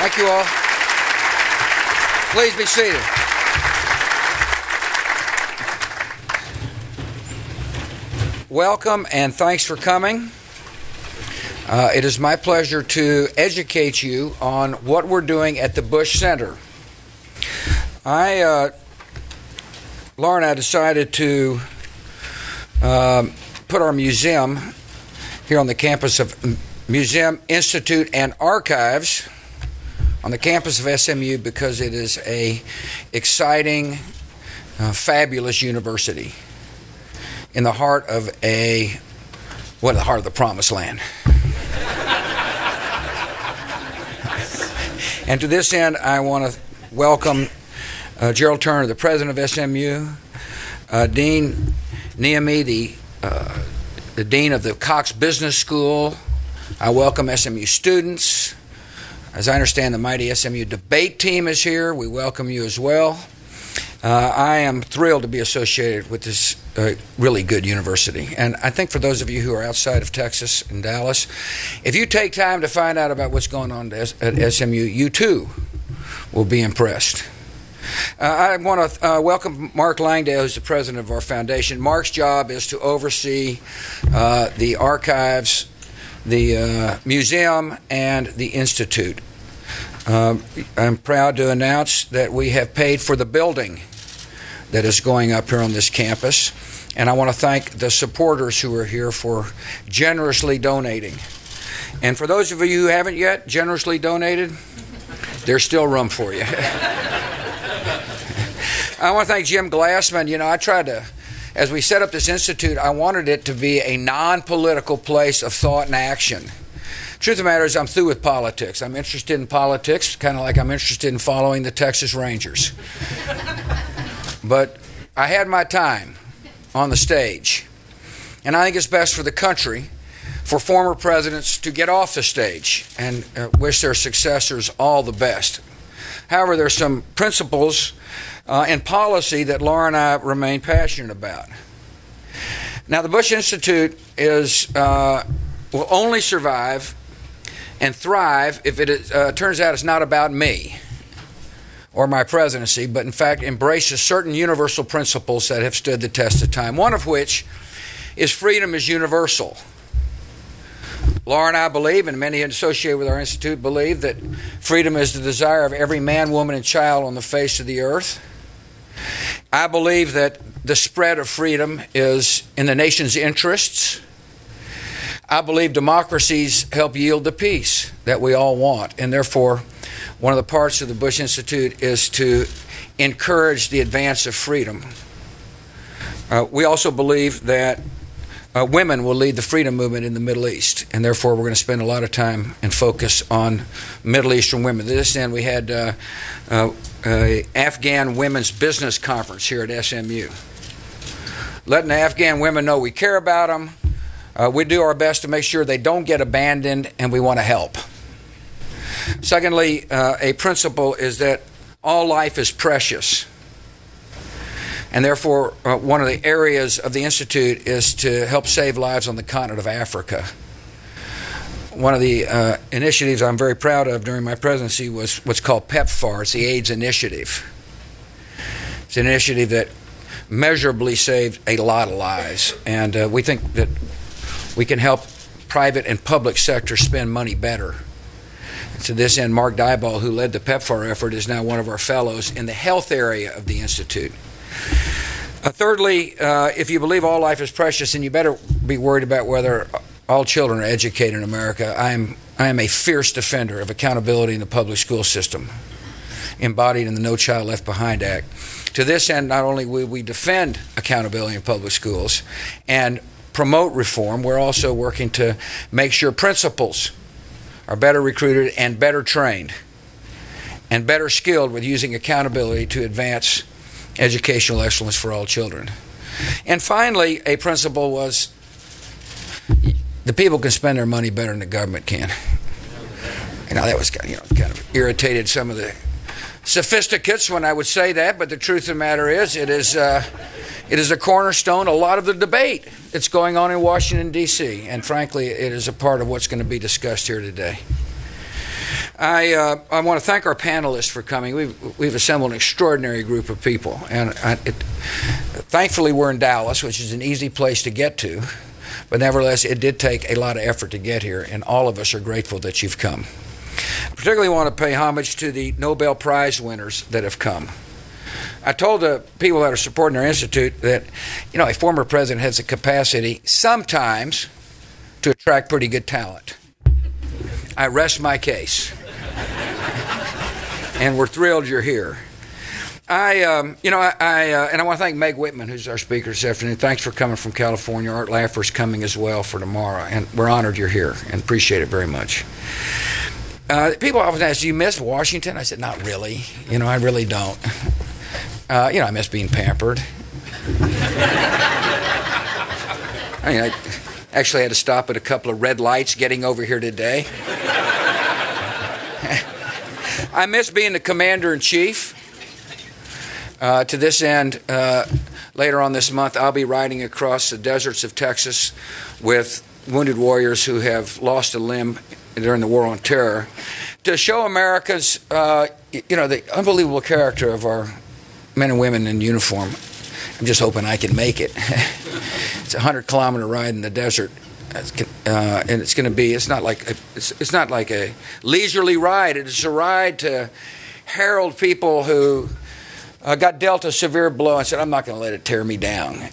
Thank you all. Please be seated. Welcome and thanks for coming. It is my pleasure to educate you on what we're doing at the Bush Center. Laura and I decided to put our museum here on the campus of Museum, Institute, and Archives on the campus of SMU because it is a exciting, fabulous university in the heart of the heart of the promised land. And to this end, I want to welcome Gerald Turner, the president of SMU, Dean Niemi, the dean of the Cox Business School. I welcome SMU students. As I understand, the mighty SMU debate team is here. We welcome you as well. I am thrilled to be associated with this really good university. And I think for those of you who are outside of Texas and Dallas, if you take time to find out about what's going on at SMU, you too will be impressed. I want to welcome Mark Langdale, who's the president of our foundation. Mark's job is to oversee the archives, the museum, and the institute. I'm proud to announce that we have paid for the building that is going up here on this campus, and I want to thank the supporters who are here for generously donating. And for those of you who haven't yet generously donated, there's still room for you. I want to thank Jim Glassman. You know, I tried to, as we set up this institute, I wanted it to be a non-political place of thought and action. Truth of the matter is I'm through with politics. I'm interested in politics, kind of like I'm interested in following the Texas Rangers. But I had my time on the stage. And I think it's best for the country for former presidents to get off the stage and wish their successors all the best. However, there's some principles and policy that Laura and I remain passionate about. Now, the Bush Institute will only survive and thrive if it turns out it's not about me or my presidency, but in fact embraces certain universal principles that have stood the test of time, one of which is freedom is universal. Laura and I believe, and many associated with our institute believe, that freedom is the desire of every man, woman, and child on the face of the earth. I believe that the spread of freedom is in the nation's interests. I believe democracies help yield the peace that we all want, and therefore one of the parts of the Bush Institute is to encourage the advance of freedom. We also believe that women will lead the freedom movement in the Middle East, and therefore we're going to spend a lot of time and focus on Middle Eastern women. To this end, we had an Afghan Women's Business Conference here at SMU. Letting the Afghan women know we care about them. We do our best to make sure they don't get abandoned, and we want to help. Secondly, a principle is that all life is precious. And therefore, one of the areas of the Institute is to help save lives on the continent of Africa. One of the initiatives I'm very proud of during my presidency was what's called PEPFAR. It's the AIDS Initiative. It's an initiative that measurably saved a lot of lives. And we think that we can help private and public sector spend money better. To this end, Mark Dyball, who led the PEPFAR effort, is now one of our fellows in the health area of the Institute. Thirdly, if you believe all life is precious, then you better be worried about whether all children are educated in America. I am a fierce defender of accountability in the public school system, embodied in the No Child Left Behind Act. To this end, not only will we defend accountability in public schools and promote reform, we're also working to make sure principals are better recruited and better trained and better skilled with using accountability to advance educational excellence for all children. And finally, a principle was the people can spend their money better than the government can. You know, that was kind of irritated some of the sophisticates when I would say that, but the truth of the matter is it is a cornerstone, a lot of the debate that's going on in Washington, D.C., and frankly, it is a part of what's going to be discussed here today. I want to thank our panelists for coming. We've assembled an extraordinary group of people, and thankfully we're in Dallas, which is an easy place to get to, but nevertheless it did take a lot of effort to get here, and all of us are grateful that you've come. I particularly want to pay homage to the Nobel Prize winners that have come. I told the people that are supporting our institute that, a former president has the capacity sometimes to attract pretty good talent. I rest my case. And we're thrilled you're here. And I want to thank Meg Whitman, who's our speaker this afternoon. Thanks for coming from California. Art Laffer's coming as well for tomorrow, and we're honored you're here and appreciate it very much. People often ask, do you miss Washington? I said, not really. I really don't. I miss being pampered. I actually had to stop at a couple of red lights getting over here today. I miss being the commander-in-chief. To this end, later on this month, I'll be riding across the deserts of Texas with wounded warriors who have lost a limb during the War on Terror to show America's, the unbelievable character of our men and women in uniform. I'm just hoping I can make it. It's a 100-kilometer ride in the desert. And it's going to be. It's not like a leisurely ride. It's a ride to herald people who got dealt a severe blow and said, "I'm not going to let it tear me down."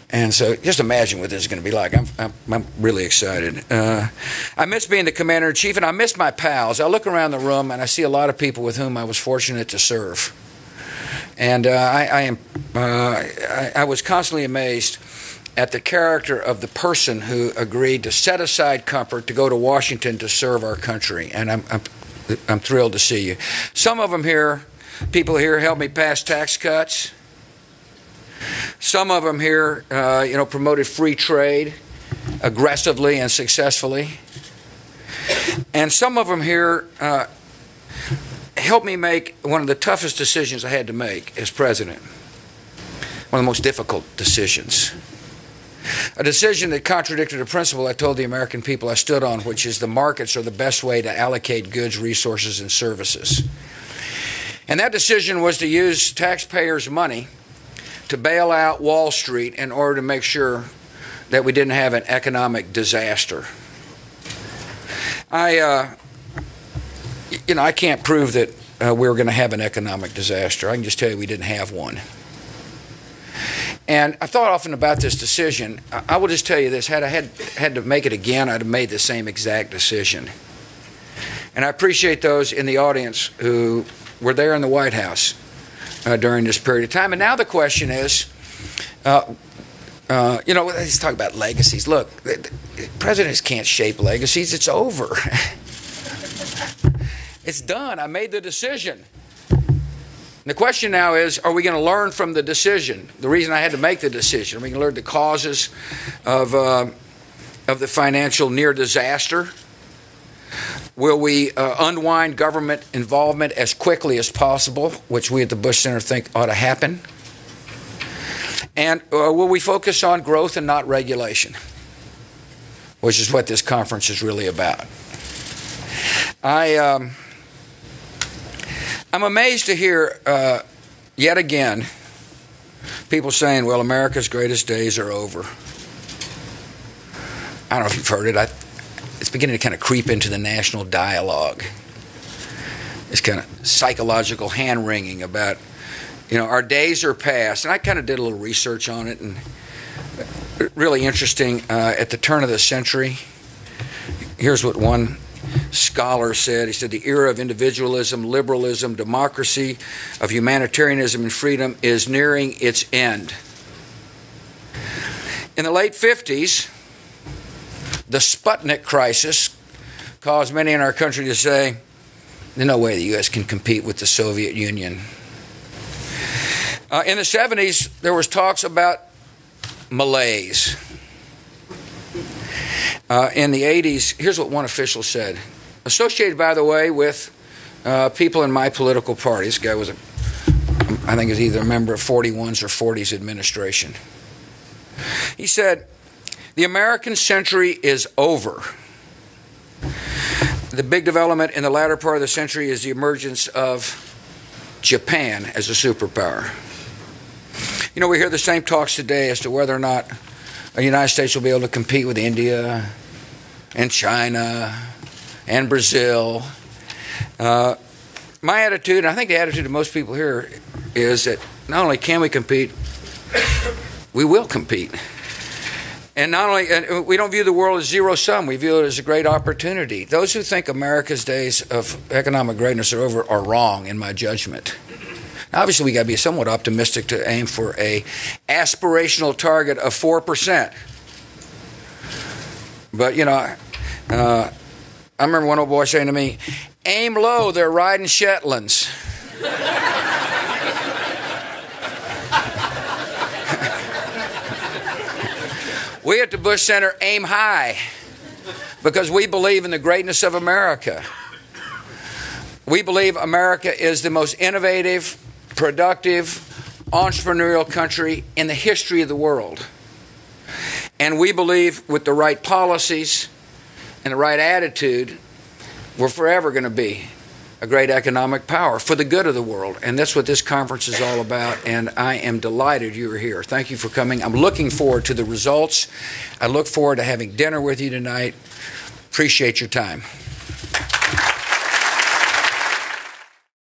And so, just imagine what this is going to be like. I'm really excited. I miss being the commander-in-chief, and I miss my pals. I look around the room and I see a lot of people with whom I was fortunate to serve, and I was constantly amazed at the character of the person who agreed to set aside comfort to go to Washington to serve our country, and I'm thrilled to see you. Some of them here, people here, helped me pass tax cuts. Some of them here, promoted free trade aggressively and successfully, and some of them here helped me make one of the toughest decisions I had to make as president. One of the most difficult decisions. A decision that contradicted a principle I told the American people I stood on, which is the markets are the best way to allocate goods, resources, and services. And that decision was to use taxpayers' money to bail out Wall Street in order to make sure that we didn't have an economic disaster. I can't prove that we were going to have an economic disaster. I can just tell you we didn't have one. And I thought often about this decision. I will just tell you this. Had I had to make it again, I'd have made the same exact decision. And I appreciate those in the audience who were there in the White House during this period of time. And now the question is, let's talk about legacies. Look, presidents can't shape legacies. It's over. It's done. I made the decision. The question now is, are we going to learn from the decision? The reason I had to make the decision. Are we going to learn the causes of the financial near disaster? Will we unwind government involvement as quickly as possible, which we at the Bush Center think ought to happen? And will we focus on growth and not regulation, which is what this conference is really about? I'm amazed to hear, yet again, people saying, well, America's greatest days are over. I don't know if you've heard it. It's beginning to kind of creep into the national dialogue. It's kind of psychological hand-wringing about, our days are past. And I kind of did a little research on it, and really interesting. At the turn of the century, here's what one scholar said. He said, the era of individualism, liberalism, democracy, of humanitarianism and freedom is nearing its end. In the late 50s, the Sputnik crisis caused many in our country to say, there's no way the U.S. can compete with the Soviet Union. In the 70s, there was talks about malaise. In the 80s, here's what one official said, associated, by the way, with people in my political party. This guy was, I think, is either a member of 41's or 40's administration. He said, the American century is over. The big development in the latter part of the century is the emergence of Japan as a superpower. You know, we hear the same talks today as to whether or not the United States will be able to compete with India and China and Brazil. My attitude, and I think the attitude of most people here, is that not only can we compete, we will compete. And not only, and we don't view the world as zero sum, we view it as a great opportunity. Those who think America's days of economic greatness are over are wrong, in my judgment. Now, obviously, we got to be somewhat optimistic to aim for a aspirational target of 4%. But you know, I remember one old boy saying to me, "Aim low, they're riding Shetlands." We at the Bush Center aim high because we believe in the greatness of America. We believe America is the most innovative, productive, entrepreneurial country in the history of the world. And we believe with the right policies and the right attitude, we're forever going to be a great economic power for the good of the world. And that's what this conference is all about, and I am delighted you're here. Thank you for coming. I'm looking forward to the results. I look forward to having dinner with you tonight. Appreciate your time.